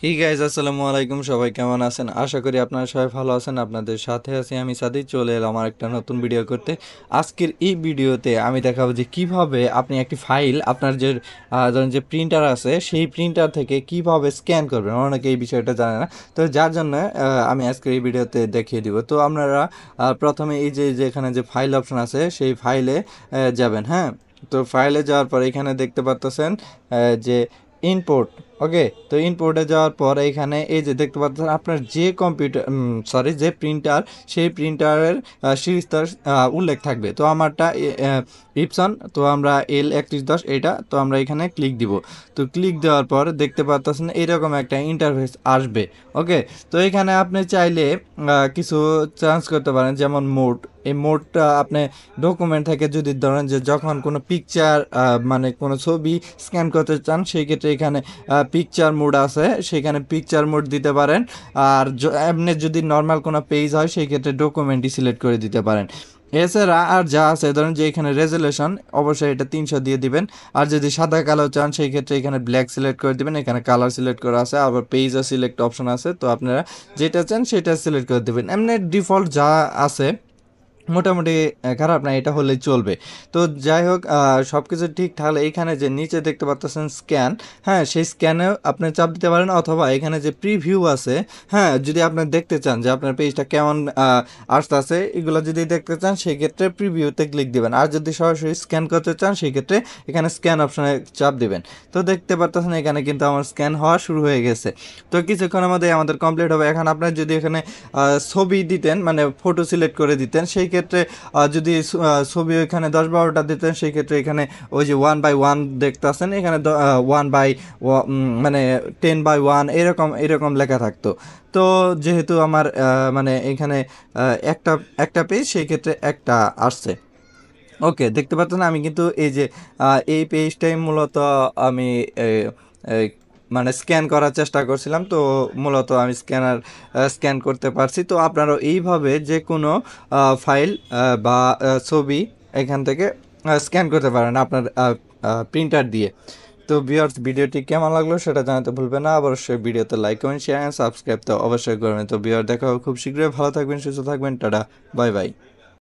হি guys আসসালামু আলাইকুম, সবাই কেমন আছেন? আশা করি আপনারা সবাই ভালো আছেন। আপনাদের সাথে আছি আমি সাদি। চলে এলাম আমার একটা নতুন ভিডিও করতে। আজকের এই ভিডিওতে আমি দেখাবো যে কিভাবে আপনি একটি ফাইল আপনার যে ধরেন যে প্রিন্টার আছে সেই প্রিন্টার থেকে কিভাবে স্ক্যান করবেন। অনেকে এই বিষয়টা জানে না, তো যার জন্য আমি আজকের এই ভিডিওতে দেখিয়ে দিব। তো আপনারা প্রথমে এই যে যেখানে যে ফাইল অপশন আছে সেই ফাইলে যাবেন। হ্যাঁ, তো ফাইলে যাওয়ার পর এখানে দেখতে পাচ্ছেন যে ইনপোর্ট। ওকে, তো ইনপোর্টে যাওয়ার পর এখানে এই যে দেখতে পাচ্ছেন আপনার যে কম্পিউটার যে প্রিন্টার, সেই প্রিন্টারের সিরিজটার উল্লেখ থাকবে। তো আমারটা ইপসন, তো আমরা L3110 এটা, তো আমরা এখানে ক্লিক দিব। তো ক্লিক দেওয়ার পর দেখতে পাচ্ছেন এরকম একটা ইন্টারফেস আসবে। ওকে, তো এখানে আপনি চাইলে কিছু চেঞ্জ করতে পারেন, যেমন মোড। এই মোডটা আপনি ডকুমেন্ট থেকে যদি ধরেন যে যখন কোনো পিকচার মানে কোনো ছবি স্ক্যান করতে চান, সেই ক্ষেত্রে এখানে পিকচার মোড আছে, সেখানে পিকচার মোড দিতে পারেন। আর এমনি যদি নর্মাল কোনো পেজ হয় সেই ক্ষেত্রে ডকুমেন্টই সিলেক্ট করে দিতে পারেন। এছাড়া আর যা আছে ধরেন যে এখানে রেজুলেশন অবশ্যই এটা 300 দিয়ে দিবেন। আর যদি সাদা কালো চান সেই ক্ষেত্রে এখানে ব্ল্যাক সিলেক্ট করে দিবেন। এখানে কালার সিলেক্ট করা আছে, আবার পেজও সিলেক্ট অপশন আছে, তো আপনারা যেটা চান সেটা সিলেক্ট করে দেবেন। এমনি ডিফল্ট যা আছে মোটামুটি খারাপ না, এটা হলেই চলবে। তো যাই হোক, সব কিছু ঠিক থাকলে এইখানে যে নিচে দেখতে পাচ্ছেন স্ক্যান, হ্যাঁ সেই স্ক্যানেও আপনি চাপ দিতে পারেন, অথবা এখানে যে প্রিভিউ আছে, হ্যাঁ যদি আপনি দেখতে চান যে আপনার পেজটা কেমন আসতেছে এগুলো যদি দেখতে চান সেই ক্ষেত্রে প্রিভিউতে ক্লিক দিবেন। আর যদি সরাসরি স্ক্যান করতে চান সেই ক্ষেত্রে এখানে স্ক্যান অপশনে চাপ দিবেন। তো দেখতে পাচ্ছেন এখানে কিন্তু আমার স্ক্যান হওয়া শুরু হয়ে গেছে। তো কিছুক্ষণের মধ্যে আমাদের কমপ্লিট হবে। এখন আপনার যদি এখানে ছবি দিতেন, মানে ফটো সিলেক্ট করে দিতেন, সেই ক্ষেত্রে যদি ছবি ওইখানে 10-12টা দিতেন, সেই ক্ষেত্রে এখানে ওই যে 1/1 দেখতেছেন, এখানে 1/, মানে 10/1 এরকম এরকম লেখা থাকতো। তো যেহেতু আমার মানে এখানে একটা একটা পেজ, সেই ক্ষেত্রে একটা আসছে। ওকে, দেখতে পাচ্ছেন আমি কিন্তু এই যে এই পেজটাই মূলত আমি মানে স্ক্যান করার চেষ্টা করছিলাম। তো মূলত আমি স্ক্যান করতে পারছি। তো আপনারাও এইভাবে যে কোনো ফাইল বা ছবি এখান থেকে স্ক্যান করতে পারেন আপনার প্রিন্টার দিয়ে। তো ভিউয়ার্স, ভিডিওটি কেমন লাগলো সেটা জানাতে ভুলবেন না। অবশ্যই ভিডিওতে like, comment, share and subscribe তো অবশ্যই করবেন। তো ভিউয়ার দেখা হবে খুব শীঘ্রই। ভালো থাকবেন, সুস্থ থাকবেন, টাটা, বাই বাই।